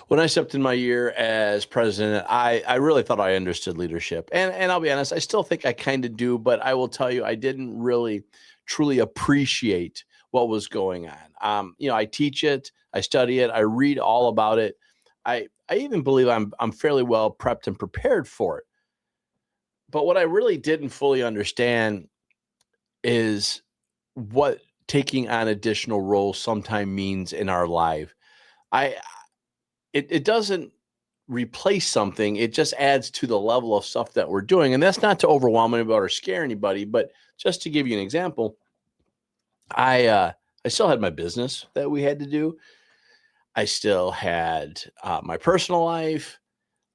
When I stepped in my year as president, I really thought I understood leadership. And I'll be honest, I still think I kind of do, but I will tell you, I didn't really truly appreciate what was going on. I teach it, I study it, I read all about it. I even believe I'm fairly well prepped and prepared for it. But what I really didn't fully understand is what taking on additional roles sometime means in our life. I it doesn't replace something, it just adds to the level of stuff that we're doing. And that's not to overwhelm anybody or scare anybody, but just to give you an example, I still had my business that we had to do. I still had my personal life.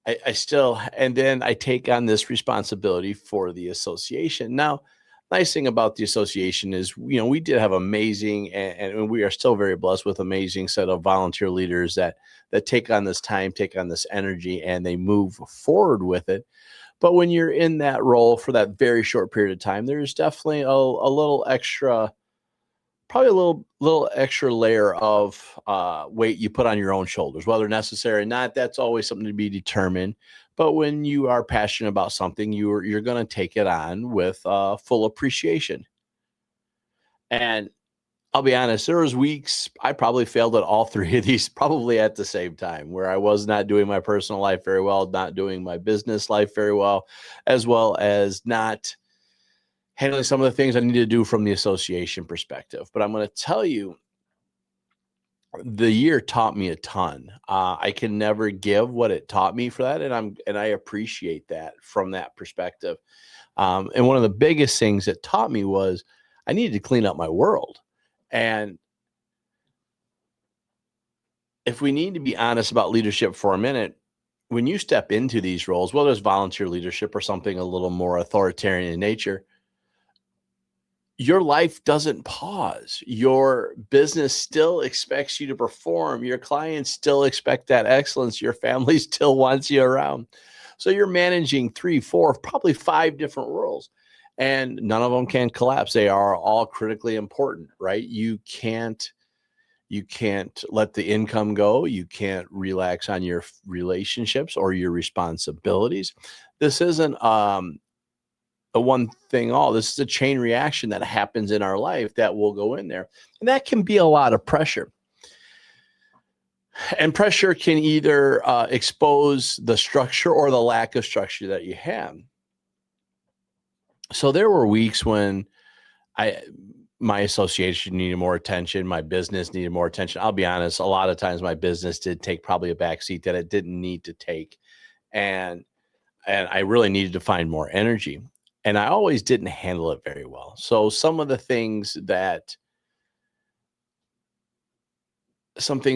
I still, and then I take on this responsibility for the association. Now, nice thing about the association is, we did have amazing, and we are still very blessed with amazing set of volunteer leaders that take on this time, take on this energy, and they move forward with it. But when you're in that role for that very short period of time, there's definitely a little extra, probably a little extra layer of weight you put on your own shoulders, whether necessary or not. That's always something to be determined. But when you are passionate about something, you're going to take it on with full appreciation. And I'll be honest, there was weeks I probably failed at all three of these probably at the same time, where I was not doing my personal life very well, not doing my business life very well, as not handling some of the things I need to do from the association perspective. But I'm going to tell you, the year taught me a ton. I can never give what it taught me for that, and I appreciate that from that perspective. And one of the biggest things it taught me was I needed to clean up my world. And if we need to be honest about leadership for a minute, when you step into these roles, whether it's volunteer leadership or something a little more authoritarian in nature, your life doesn't pause. Your business still expects you to perform. Your clients still expect that excellence. Your family still wants you around. So you're managing 3, 4, probably 5 different roles, and none of them can collapse. They are all critically important, right? You can't let the income go. You can't relax on your relationships or your responsibilities. This isn't a one thing all. This is a chain reaction that happens in our life that will go in there. And that can be a lot of pressure. And pressure can either expose the structure or the lack of structure that you have. So there were weeks when my association needed more attention. My business needed more attention. I'll be honest, a lot of times my business did take probably a backseat that it didn't need to take. And I really needed to find more energy. And I always didn't handle it very well. So some things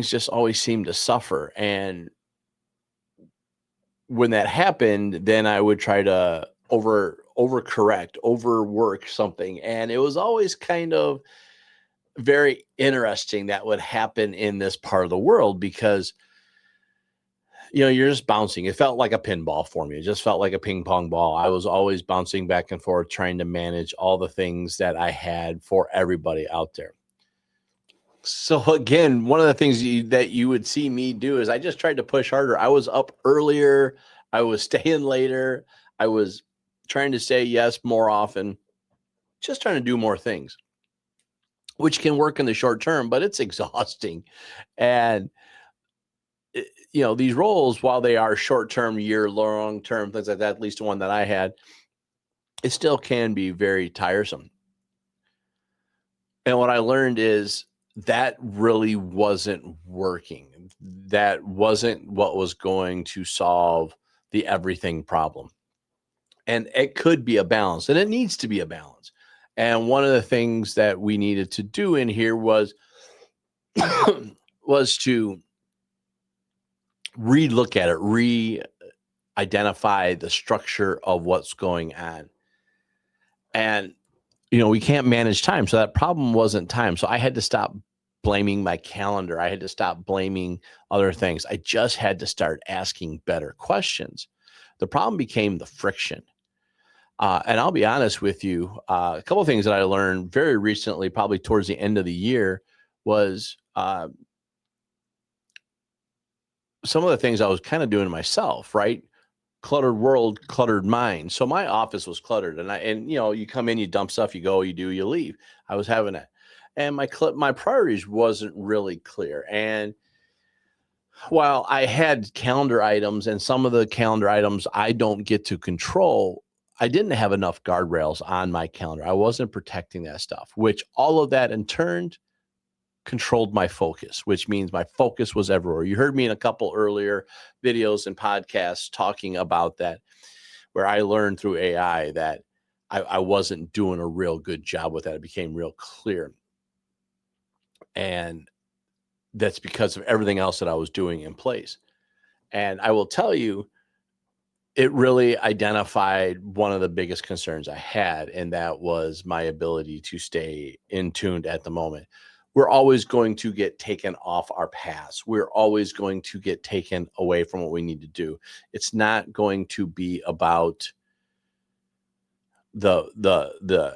just always seemed to suffer. And when that happened, then I would try to overcorrect, overwork something. And it was always kind of very interesting that would happen in this part of the world, because you're just bouncing. It felt like a pinball for me. It just felt like a ping pong ball. I was always bouncing back and forth, trying to manage all the things that I had for everybody out there. So again, one of the things that you would see me do is I just tried to push harder. I was up earlier. I was staying later. I was trying to say yes more often, just trying to do more things, which can work in the short term, but it's exhausting. And these roles, while they are short-term, long-term, things like that, at least the one that I had, it still can be very tiresome. And what I learned is that really wasn't working. That wasn't what was going to solve the everything problem. And it could be a balance, and it needs to be a balance. And one of the things that we needed to do in here was to re-look at it, re-identify the structure of what's going on. And, we can't manage time. So that problem wasn't time. So I had to stop blaming my calendar. I had to stop blaming other things. I just had to start asking better questions. The problem became the friction. And I'll be honest with you, a couple of things that I learned very recently, probably towards the end of the year, was some of the things I was kind of doing myself, right? Cluttered world, cluttered mind. So my office was cluttered, and you come in, you dump stuff, you go, you do, you leave. I was having that, and my priorities wasn't really clear. And while I had calendar items, and some of the calendar items I don't get to control, I didn't have enough guardrails on my calendar. I wasn't protecting that stuff, which all of that in turn controlled my focus, which means my focus was everywhere. You heard me in a couple earlier videos and podcasts talking about that, where I learned through AI that I wasn't doing a real good job with that. It became real clear. And that's because of everything else that I was doing in place. And I will tell you, it really identified one of the biggest concerns I had, and that was my ability to stay in tuned at the moment. We're always going to get taken off our paths. We're always going to get taken away from what we need to do. It's not going to be about the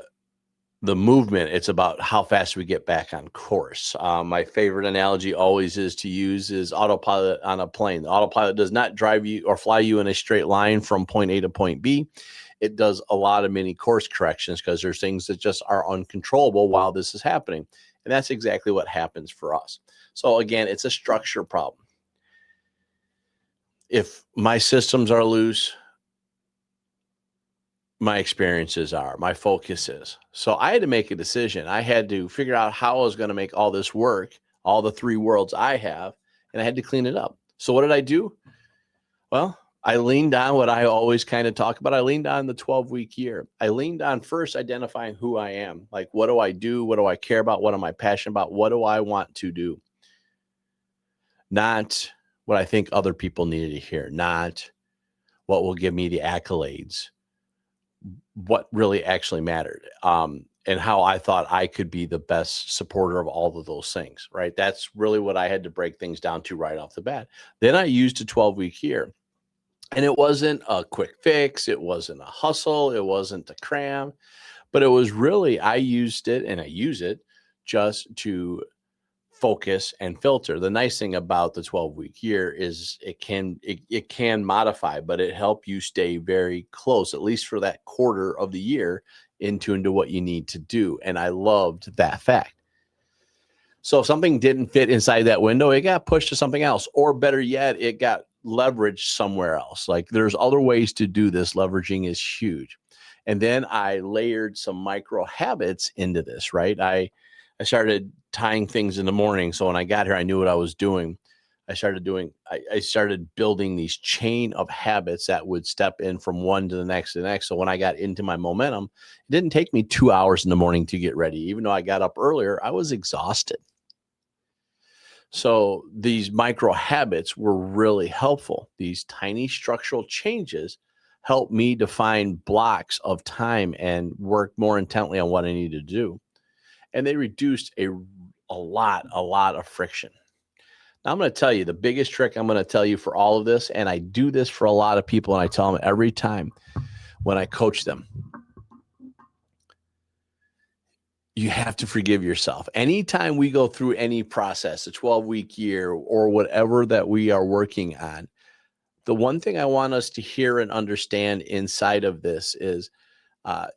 movement. It's about how fast we get back on course. My favorite analogy always is to use is autopilot on a plane. The autopilot does not drive you or fly you in a straight line from point A to point B. It does a lot of mini course corrections because there's things that just are uncontrollable while this is happening. And that's exactly what happens for us. So again, it's a structure problem. If my systems are loose, my experiences are, my focus is. So I had to make a decision. I had to figure out how I was going to make all this work, all the three worlds I have, and I had to clean it up. So what did I do? Well, I leaned on what I always kind of talk about. I leaned on the 12-week year. I leaned on first identifying who I am. Like, what do I do? What do I care about? What am I passionate about? What do I want to do? Not what I think other people needed to hear, not what will give me the accolades, what really actually mattered, and how I thought I could be the best supporter of all of those things, right? That's really what I had to break things down to right off the bat. Then I used a 12-week year, and it wasn't a quick fix. It wasn't a hustle. It wasn't a cram, but it was really, I used it and I use it just to focus and filter. The nice thing about the 12-week year is it can modify, but it help you stay very close, at least for that quarter of the year, into what you need to do. And I loved that fact. So if something didn't fit inside that window, it got pushed to something else, or better yet, it got leveraged somewhere else. Like, there's other ways to do this. Leveraging is huge. And then I layered some micro habits into this, right? I started tying things in the morning. So when I got here, I knew what I was doing. I started building these chain of habits that would step in from one to the next to the next. So when I got into my momentum, it didn't take me 2 hours in the morning to get ready. Even though I got up earlier, I was exhausted. So these micro habits were really helpful. These tiny structural changes helped me define blocks of time and work more intently on what I needed to do. And they reduced a lot of friction. Now, I'm going to tell you the biggest trick I'm going to tell you for all of this, and I do this for a lot of people, and I tell them every time when I coach them. You have to forgive yourself. Anytime we go through any process, a 12-week year or whatever that we are working on, the one thing I want us to hear and understand inside of this is,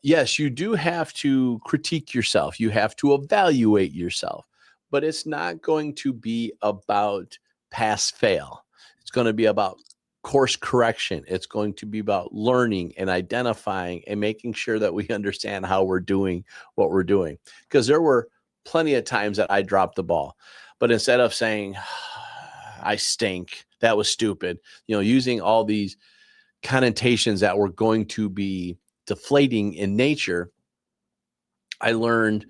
yes, you do have to critique yourself. You have to evaluate yourself, but it's not going to be about pass fail. It's going to be about course correction. It's going to be about learning and identifying and making sure that we understand how we're doing what we're doing. Because there were plenty of times that I dropped the ball, but instead of saying, I stink, that was stupid, using all these connotations that were going to be deflating in nature, I learned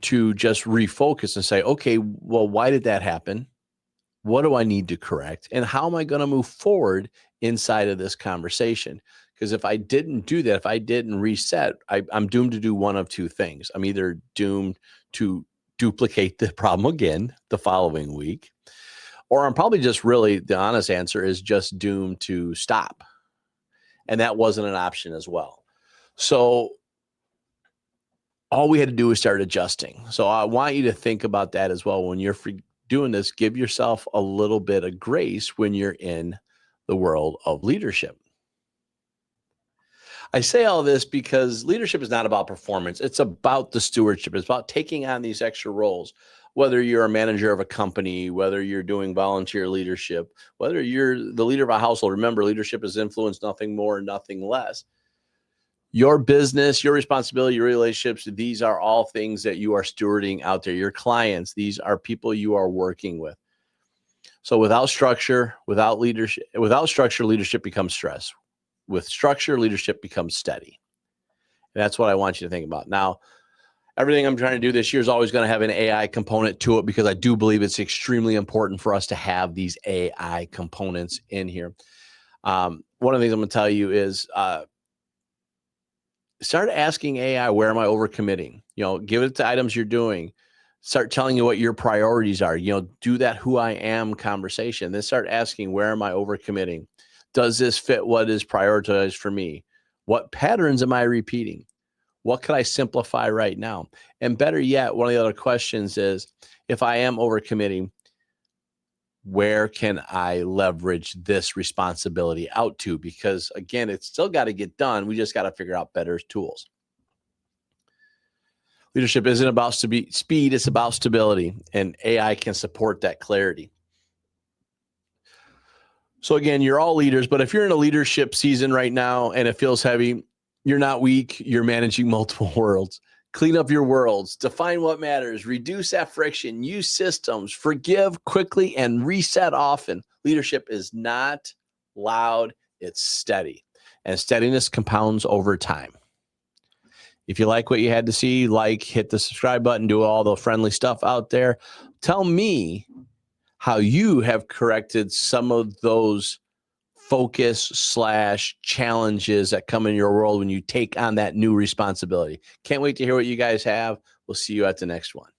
to just refocus and say, okay, well, why did that happen? What do I need to correct? And how am I going to move forward inside of this conversation? Because if I didn't do that, if I didn't reset, I'm doomed to do one of two things. I'm either doomed to duplicate the problem again the following week, or I'm probably just really, the honest answer is just doomed to stop. And that wasn't an option as well. So all we had to do was start adjusting. So I want you to think about that as well when you're doing this, give yourself a little bit of grace when you're in the world of leadership. I say all this because leadership is not about performance. It's about the stewardship. It's about taking on these extra roles, whether you're a manager of a company, whether you're doing volunteer leadership, whether you're the leader of a household. Remember, leadership is influence, nothing more, nothing less. Your business, your responsibility, your relationships, these are all things that you are stewarding out there. Your clients, these are people you are working with. So without structure, leadership becomes stress. With structure, leadership becomes steady. And that's what I want you to think about. Now, everything I'm trying to do this year is always going to have an AI component to it because I do believe it's extremely important for us to have these AI components in here. One of the things I'm going to tell you is start asking AI, where am I overcommitting? Give it to items you're doing. Start telling you what your priorities are. Do that who I am conversation. Then start asking, where am I overcommitting? Does this fit what is prioritized for me? What patterns am I repeating? What could I simplify right now? And better yet, one of the other questions is, if I am overcommitting, where can I leverage this responsibility out to? Because again, it's still got to get done. We just got to figure out better tools. Leadership isn't about speed, it's about stability, and AI can support that clarity. So again, you're all leaders, but if you're in a leadership season right now and it feels heavy, you're not weak, you're managing multiple worlds. Clean up your worlds, define what matters, reduce that friction, use systems, forgive quickly, and reset often. Leadership is not loud, it's steady. And steadiness compounds over time. If you like what you had to see, hit the subscribe button, do all the friendly stuff out there. Tell me how you have corrected some of those focus/challenges that come in your world when you take on that new responsibility. Can't wait to hear what you guys have. We'll see you at the next one.